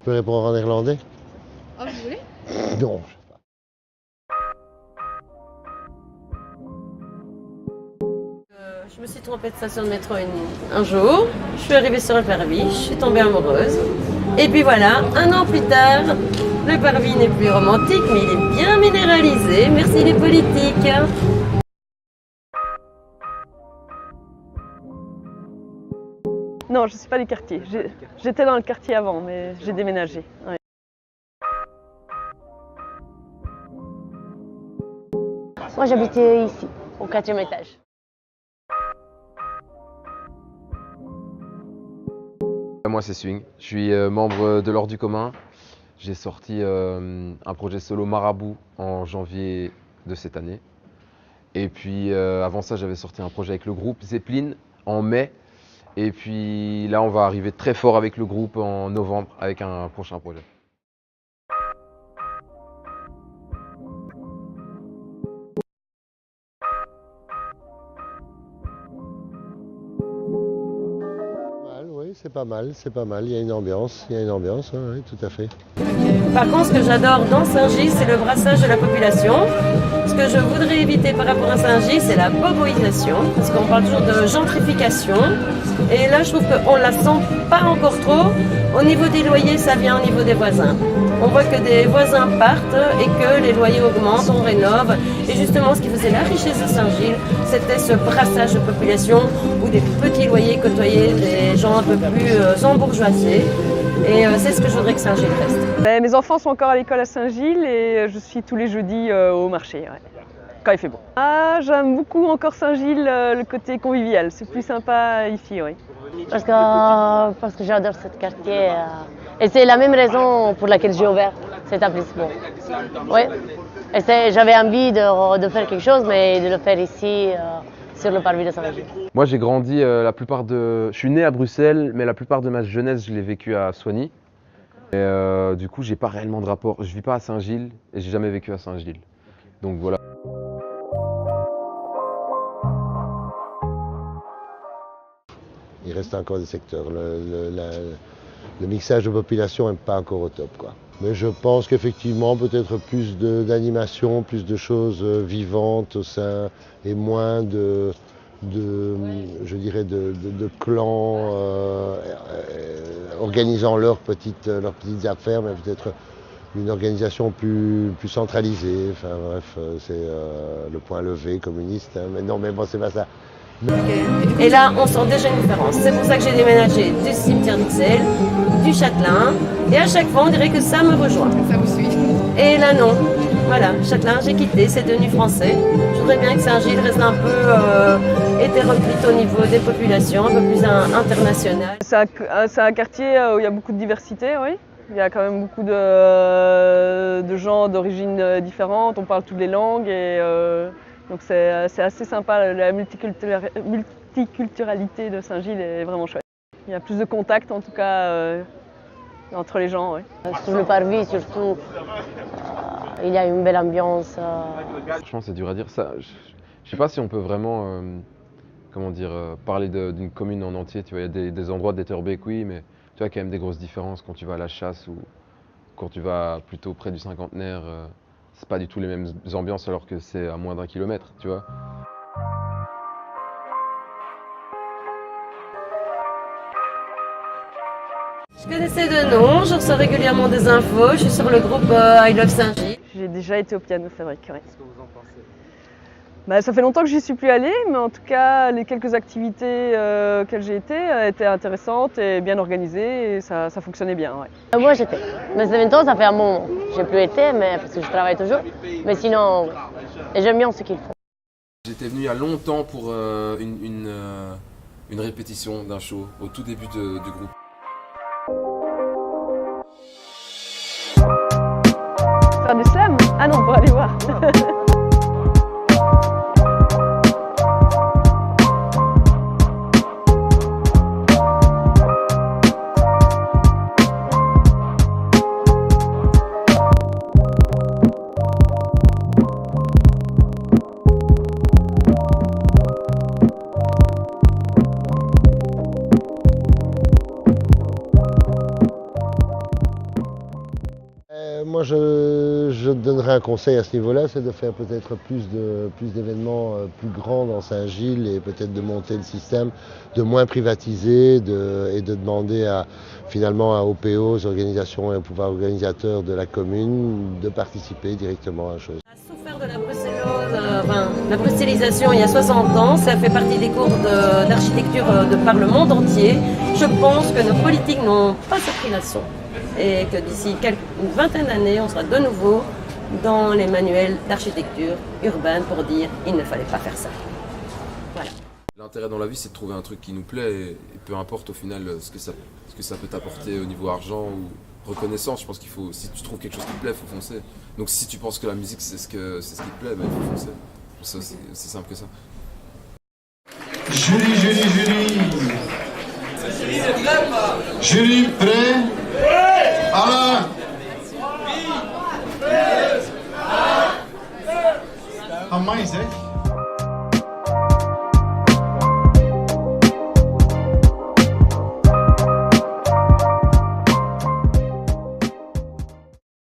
Je peux répondre en néerlandais? Oh, vous voulez? Non. Je me suis trompée de station de métro un jour, je suis arrivée sur le parvis, je suis tombée amoureuse. Et puis voilà, un an plus tard, le parvis n'est plus romantique, mais il est bien minéralisé. Merci les politiques. Non, je ne suis pas du quartier. J'étais dans le quartier avant, mais j'ai déménagé. Ouais. Moi, j'habitais ici, au 4e étage. Moi c'est Swing, je suis membre de l'Ordre du commun. J'ai sorti un projet solo Marabout en janvier de cette année. Et puis avant ça j'avais sorti un projet avec le groupe Zeppelin en mai. Et puis là on va arriver très fort avec le groupe en novembre avec un prochain projet. C'est pas mal, c'est pas mal. Il y a une ambiance, oui, tout à fait. Par contre, ce que j'adore dans Saint-Gilles, c'est le brassage de la population. Ce que je voudrais éviter par rapport à Saint-Gilles, c'est la boboisation, parce qu'on parle toujours de gentrification. Et là, je trouve qu'on ne la sent pas encore trop. Au niveau des loyers, ça vient au niveau des voisins. On voit que des voisins partent et que les loyers augmentent, on rénove. Et justement, ce qui faisait la richesse de Saint-Gilles, c'était ce brassage de population où des petits loyers côtoyaient des gens un peu plus embourgeoisés. Et c'est ce que je voudrais que Saint-Gilles reste. Mes enfants sont encore à l'école à Saint-Gilles et je suis tous les jeudis au marché, ouais, quand il fait beau. Ah, j'aime beaucoup encore Saint-Gilles, le côté convivial, c'est plus sympa ici, oui. Parce que j'adore ce quartier. Et c'est la même raison pour laquelle j'ai ouvert cet établissement. Oui. Et j'avais envie de faire quelque chose, mais de le faire ici, sur le parvis de Saint-Gilles. Moi j'ai grandi je suis né à Bruxelles, mais la plupart de ma jeunesse je l'ai vécu à Soigny. Et du coup j'ai pas réellement de rapport. Je vis pas à Saint-Gilles et j'ai jamais vécu à Saint-Gilles. Donc voilà. Il reste encore des secteurs. Le mixage de population n'est pas encore au top, quoi. Mais je pense qu'effectivement, peut-être plus d'animation, plus de choses vivantes au sein et moins je dirais, de clans organisant leurs petites affaires, mais peut-être une organisation plus centralisée. Enfin bref, c'est le point levé communiste. Hein. Mais non, mais bon, c'est pas ça. Et là, on sent déjà une différence. C'est pour ça que j'ai déménagé du cimetière d'Ixelles, du Châtelain. Et à chaque fois, on dirait que ça me rejoint. Ça vous suit. Et là, non. Voilà, Châtelain, j'ai quitté, c'est devenu français. Je voudrais bien que Saint-Gilles reste un peu hétéroclite au niveau des populations, un peu plus international. C'est un quartier où il y a beaucoup de diversité, oui. Il y a quand même beaucoup de gens d'origines différentes, on parle toutes les langues et donc c'est assez sympa. La multiculturalité de Saint-Gilles est vraiment chouette. Il y a plus de contact en tout cas entre les gens. Oui. Sur le parvis surtout, il y a une belle ambiance. Franchement c'est dur à dire ça. Je sais pas si on peut vraiment parler d'une commune en entier. Tu vois, il y a des endroits d'Etterbeek, oui, mais tu vois qu'il y a quand même des grosses différences quand tu vas à la chasse ou quand tu vas plutôt près du cinquantenaire. C'est pas du tout les mêmes ambiances alors que c'est à moins d'1 kilomètre, tu vois. Je connaissais de nom, je reçois régulièrement des infos, je suis sur le groupe I Love Saint-Gilles. J'ai déjà été au piano, c'est vrai. Qu'est-ce que vous en pensez? Ça fait longtemps que j'y suis plus allée, mais en tout cas, les quelques activités auxquelles j'ai été étaient intéressantes et bien organisées et ça fonctionnait bien. Ouais. Moi j'étais, mais maintenant ça fait un moment. J'ai plus été, mais parce que je travaille toujours. Mais sinon, et j'aime bien ce qu'ils font. J'étais venu il y a longtemps pour une répétition d'un show au tout début du groupe. Faire du slam? Ah non, pour aller voir. Moi, je donnerais un conseil à ce niveau-là, c'est de faire peut-être plus d'événements plus grands dans Saint-Gilles et peut-être de monter le système, de moins privatiser et de demander finalement à OPO, aux organisations et aux pouvoirs organisateurs de la commune, de participer directement à la chose. On a souffert de la bruxellisation il y a 60 ans, ça fait partie des cours d'architecture par le monde entier. Je pense que nos politiques n'ont pas appris la leçon et que d'ici une vingtaine d'années, on sera de nouveau dans les manuels d'architecture urbaine pour dire il ne fallait pas faire ça. Voilà. L'intérêt dans la vie, c'est de trouver un truc qui nous plaît et peu importe au final ce que ça peut t'apporter au niveau argent ou reconnaissance. Je pense qu'il faut, si tu trouves quelque chose qui te plaît, il faut foncer. Donc si tu penses que la musique c'est ce qui te plaît, ben, il faut foncer. C'est aussi simple que ça. Julie. Julie, prêt? Alain. Amai, Zé.